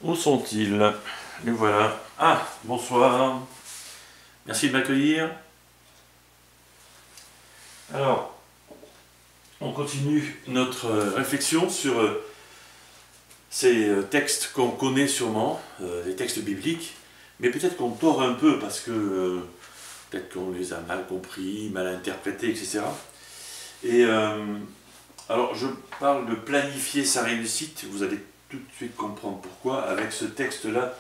Où sont-ils? Les voilà. Ah, bonsoir. Merci de m'accueillir. Alors, on continue notre réflexion sur ces textes qu'on connaît sûrement, les textes bibliques, mais peut-être qu'on tord un peu parce que peut-être qu'on les a mal compris, mal interprétés, etc. Et alors, je parle de planifier sa réussite, vous allez tout de suite comprendre pourquoi, avec ce texte-là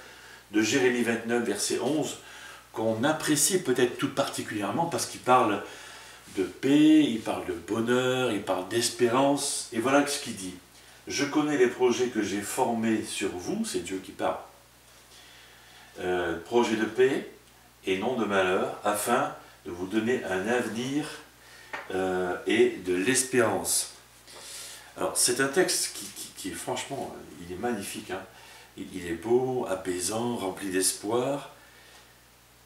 de Jérémie 29, verset 11, qu'on apprécie peut-être tout particulièrement parce qu'il parle de paix, il parle de bonheur, il parle d'espérance, et voilà ce qu'il dit. Je connais les projets que j'ai formés sur vous, c'est Dieu qui parle. Projet de paix et non de malheur, afin de vous donner un avenir et de l'espérance. Alors c'est un texte qui est franchement, il est magnifique, hein. Il est beau, apaisant, rempli d'espoir.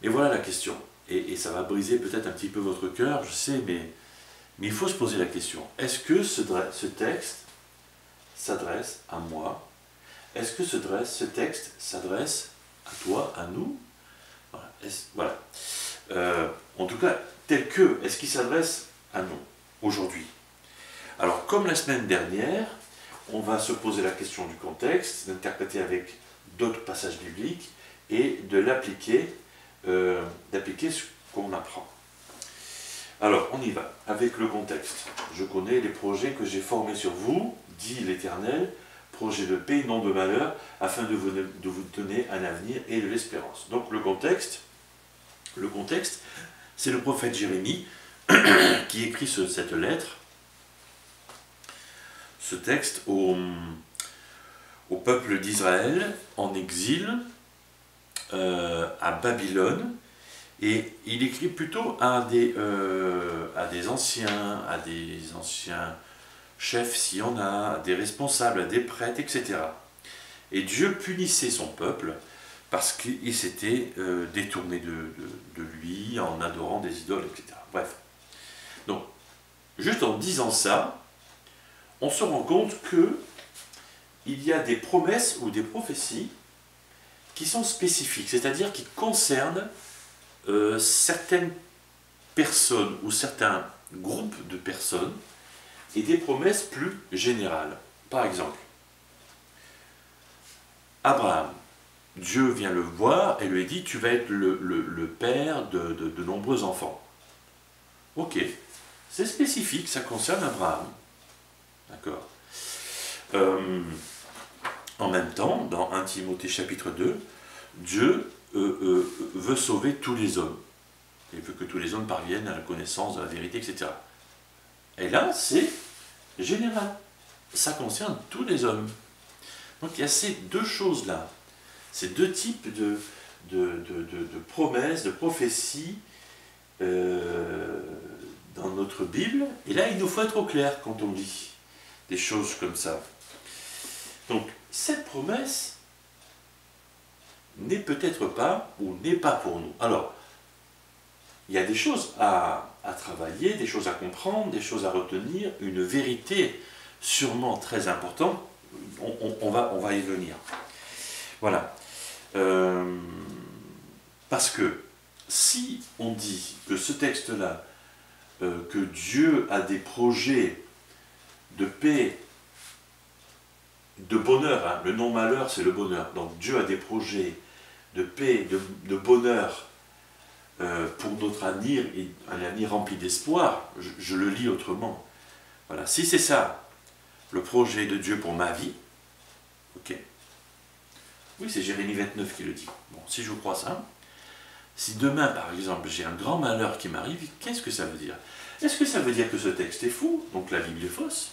Et voilà la question. Et ça va briser peut-être un petit peu votre cœur, je sais, mais il faut se poser la question. Est-ce que ce texte s'adresse à moi? Est-ce que ce texte s'adresse à toi, à nous? Voilà. En tout cas, tel que, est-ce qu'il s'adresse à nous, aujourd'hui? Alors, comme la semaine dernière, on va se poser la question du contexte, d'interpréter avec d'autres passages bibliques et de d'appliquer ce qu'on apprend. Alors, on y va, avec le contexte. Je connais les projets que j'ai formés sur vous, dit l'Éternel, projets de paix, non de malheur, afin de vous donner un avenir et de l'espérance. Donc le contexte, c'est le prophète Jérémie qui écrit cette lettre, ce texte au peuple d'Israël en exil à Babylone, et il écrit plutôt à des anciens chefs s'il y en a, à des responsables, à des prêtres, etc. Et Dieu punissait son peuple parce qu'il s'était détourné de lui en adorant des idoles, etc. Bref. Donc, juste en disant ça, on se rend compte que il y a des promesses ou des prophéties qui sont spécifiques, c'est-à-dire qui concernent certaines personnes ou certains groupes de personnes et des promesses plus générales. Par exemple, Abraham, Dieu vient le voir et lui dit « Tu vas être le père de nombreux enfants. » Ok, c'est spécifique, ça concerne Abraham. D'accord. En même temps, dans 1 Timothée chapitre 2, Dieu veut sauver tous les hommes. Il veut que tous les hommes parviennent à la connaissance de la vérité, etc. Et là, c'est général. Ça concerne tous les hommes. Donc il y a ces deux choses-là, ces deux types de promesses, de prophéties dans notre Bible. Et là, il nous faut être au clair quand on lit des choses comme ça. Donc, cette promesse n'est peut-être pas, ou n'est pas pour nous. Alors, il y a des choses à travailler, des choses à comprendre, des choses à retenir, une vérité sûrement très importante. On va y venir. Voilà. Parce que si on dit que ce texte-là, que Dieu a des projets de paix, de bonheur, hein, le non-malheur c'est le bonheur, donc Dieu a des projets de paix, de bonheur pour notre avenir, et un avenir rempli d'espoir, je le lis autrement. Voilà. Si c'est ça, le projet de Dieu pour ma vie, ok. Oui, c'est Jérémie 29 qui le dit. Bon, si je crois ça, si demain, par exemple, j'ai un grand malheur qui m'arrive, qu'est-ce que ça veut dire? Est-ce que ça veut dire que ce texte est faux, donc la Bible est fausse?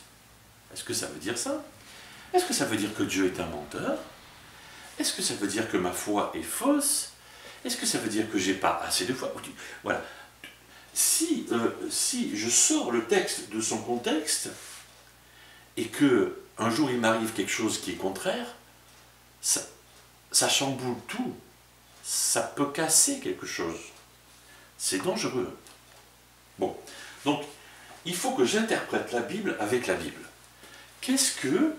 Est-ce que ça veut dire ça? Est-ce que ça veut dire que Dieu est un menteur? Est-ce que ça veut dire que ma foi est fausse? Est-ce que ça veut dire que j'ai pas assez de foi? Voilà. Si je sors le texte de son contexte, et que un jour il m'arrive quelque chose qui est contraire, ça chamboule tout. Ça peut casser quelque chose. C'est dangereux. Bon. Donc, il faut que j'interprète la Bible avec la Bible. Qu'est-ce que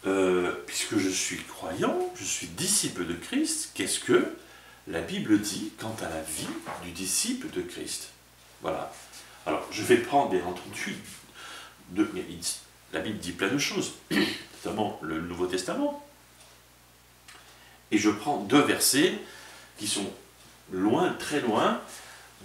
puisque je suis croyant, je suis disciple de Christ, qu'est-ce que la Bible dit quant à la vie du disciple de Christ? Voilà. Alors, je vais prendre, bien entendu, la Bible dit plein de choses, notamment le Nouveau Testament. Et je prends 2 versets qui sont loin, très loin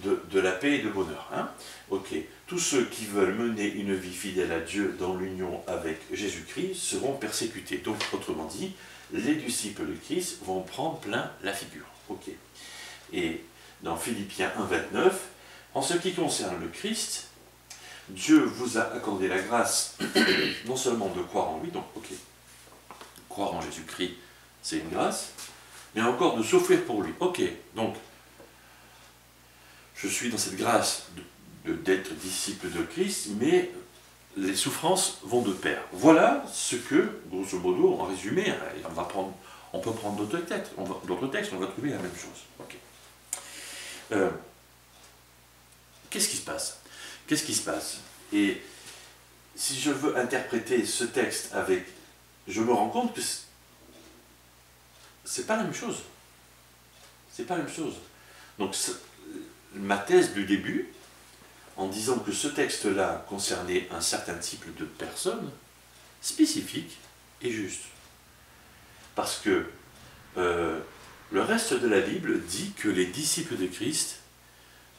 de la paix et de bonheur. Hein. Ok. Tous ceux qui veulent mener une vie fidèle à Dieu dans l'union avec Jésus-Christ seront persécutés. Donc, autrement dit, les disciples de Christ vont prendre plein la figure. Ok. Et dans Philippiens 1,29, en ce qui concerne le Christ, Dieu vous a accordé la grâce non seulement de croire en lui, donc ok, croire en Jésus-Christ, c'est une grâce, mais encore de souffrir pour lui. Ok, donc, je suis dans cette grâce d'être disciple de Christ, mais les souffrances vont de pair. Voilà ce que, grosso modo, en résumé, on peut prendre d'autres textes, on va trouver la même chose. Okay. Qu'est-ce qui se passe? Qu'est-ce qui se passe? Et si je veux interpréter ce texte avec... Je me rends compte que c'est pas la même chose. C'est pas la même chose. Donc, ma thèse du début, en disant que ce texte-là concernait un certain type de personnes, spécifique et juste. Parce que le reste de la Bible dit que les disciples de Christ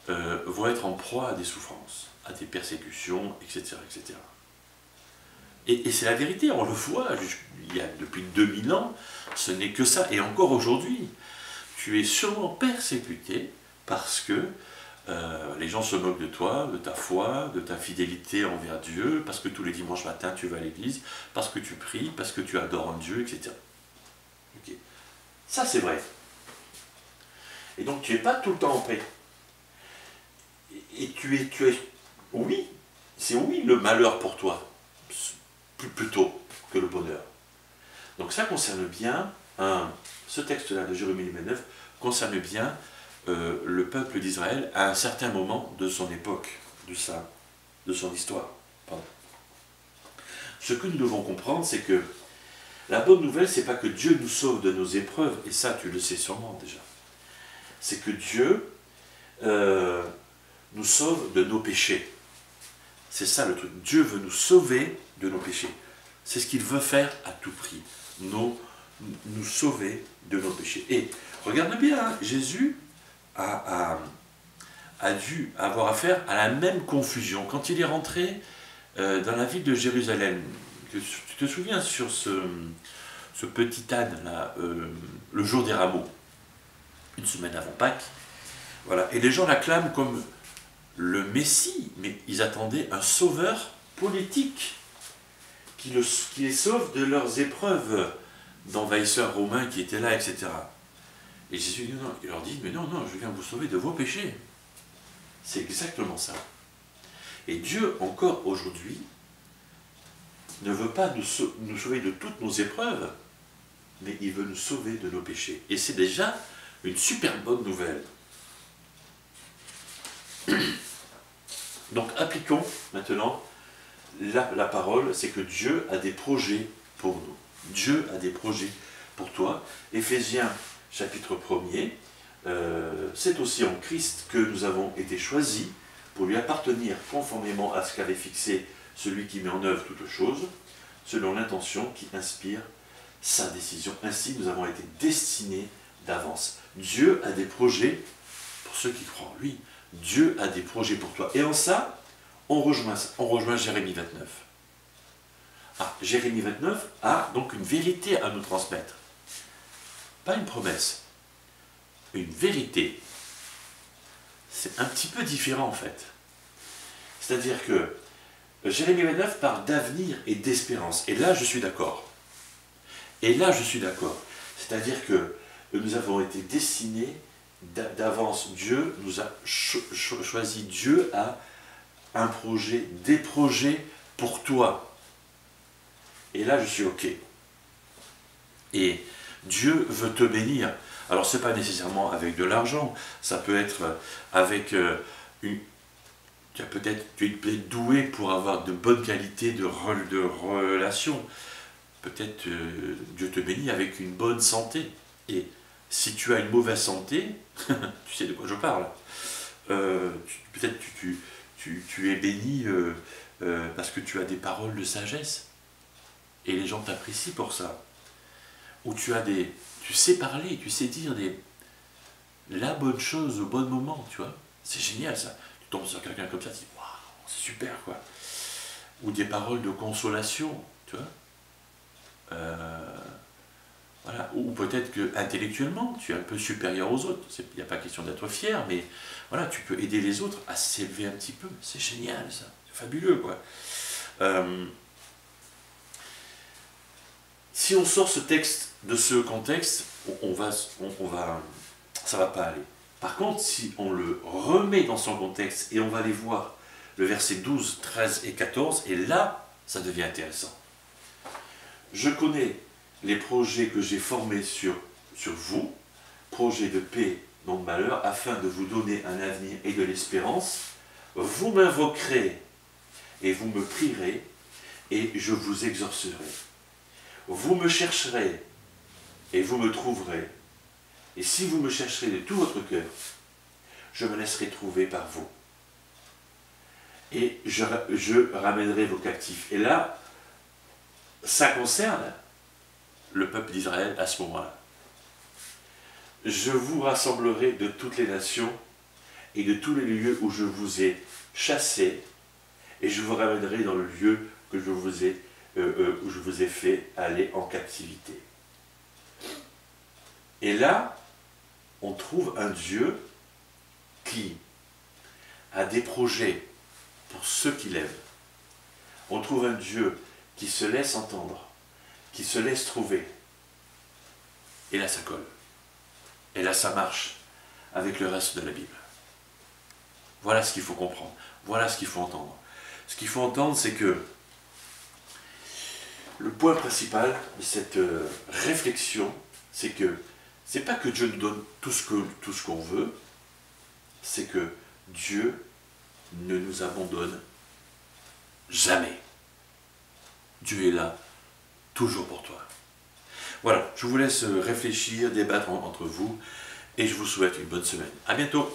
vont être en proie à des souffrances, à des persécutions, etc. etc. Et c'est la vérité, on le voit, depuis 2000 ans, ce n'est que ça. Et encore aujourd'hui, tu es sûrement persécuté parce que les gens se moquent de toi, de ta foi, de ta fidélité envers Dieu, parce que tous les dimanches matins tu vas à l'église, parce que tu pries, parce que tu adores Dieu, etc. Okay. Ça c'est vrai. Et donc tu n'es pas tout le temps en paix. Et tu es oui, c'est oui le malheur pour toi, plutôt que le bonheur. Donc ça concerne bien, ce texte-là de Jérémie 9 concerne bien le peuple d'Israël à un certain moment de son époque, de son histoire. Pardon. Ce que nous devons comprendre, c'est que la bonne nouvelle, c'est pas que Dieu nous sauve de nos épreuves, et ça tu le sais sûrement déjà. C'est que Dieu nous sauve de nos péchés. C'est ça le truc. Dieu veut nous sauver de nos péchés. C'est ce qu'il veut faire à tout prix. Nous sauver de nos péchés. Et regarde bien, hein, Jésus a dû avoir affaire à la même confusion. Quand il est rentré dans la ville de Jérusalem, tu te souviens sur ce petit âne là, le jour des rameaux, une semaine avant Pâques, voilà. Et les gens l'acclament comme le Messie, mais ils attendaient un sauveur politique qui les sauve de leurs épreuves d'envahisseurs romains qui étaient là, etc. Et Jésus il leur dit, mais non, non, je viens vous sauver de vos péchés. C'est exactement ça. Et Dieu, encore aujourd'hui, ne veut pas nous sauver de toutes nos épreuves, mais il veut nous sauver de nos péchés. Et c'est déjà une super bonne nouvelle. Donc appliquons maintenant la parole, c'est que Dieu a des projets pour nous. Dieu a des projets pour toi. Éphésiens chapitre 1er, c'est aussi en Christ que nous avons été choisis pour lui appartenir conformément à ce qu'avait fixé celui qui met en œuvre toutes choses, selon l'intention qui inspire sa décision. Ainsi, nous avons été destinés d'avance. Dieu a des projets pour ceux qui croient en lui. Dieu a des projets pour toi. Et en ça, on rejoint Jérémie 29. Ah, Jérémie 29 a donc une vérité à nous transmettre. Pas une promesse. Une vérité. C'est un petit peu différent en fait. C'est-à-dire que Jérémie 29 parle d'avenir et d'espérance. Et là, je suis d'accord. Et là, je suis d'accord. C'est-à-dire que nous avons été destinés d'avance. Dieu nous a choisi. Dieu a un projet, des projets pour toi. Et là, je suis OK. Et Dieu veut te bénir. Alors, ce n'est pas nécessairement avec de l'argent. Ça peut être avec tu es peut-être doué pour avoir de bonnes qualités de relations. peut-être Dieu te bénit avec une bonne santé. Et si tu as une mauvaise santé, tu sais de quoi je parle, peut-être tu es béni parce que tu as des paroles de sagesse. Et les gens t'apprécient pour ça. Ou tu sais parler, tu sais dire la bonne chose au bon moment, tu vois. C'est génial ça. Tu tombes sur quelqu'un comme ça, tu dis waouh, c'est super quoi. Ou des paroles de consolation, tu vois. Voilà. Ou peut-être que intellectuellement, tu es un peu supérieur aux autres. Il n'y a pas question d'être fier, mais voilà, tu peux aider les autres à s'élever un petit peu. C'est génial ça. C'est fabuleux quoi. Si on sort ce texte de ce contexte, ça va pas aller. Par contre, si on le remet dans son contexte et on va aller voir le verset 12, 13 et 14, et là, ça devient intéressant. Je connais les projets que j'ai formés sur vous, projets de paix, non de malheur, afin de vous donner un avenir et de l'espérance. Vous m'invoquerez et vous me prierez et je vous exaucerai. Vous me chercherez et vous me trouverez. Et si vous me chercherez de tout votre cœur, je me laisserai trouver par vous. Et je ramènerai vos captifs. Et là, ça concerne le peuple d'Israël à ce moment-là. Je vous rassemblerai de toutes les nations et de tous les lieux où je vous ai chassés, et je vous ramènerai dans le lieu que où je vous ai fait aller en captivité. Et là, on trouve un Dieu qui a des projets pour ceux qui l'aiment. On trouve un Dieu qui se laisse entendre, qui se laisse trouver. Et là, ça colle. Et là, ça marche avec le reste de la Bible. Voilà ce qu'il faut comprendre. Voilà ce qu'il faut entendre. Ce qu'il faut entendre, c'est que le point principal de cette réflexion, c'est que c'est pas que Dieu nous donne tout ce qu'on veut, c'est que Dieu ne nous abandonne jamais. Dieu est là, toujours pour toi. Voilà, je vous laisse réfléchir, débattre entre vous, et je vous souhaite une bonne semaine. À bientôt.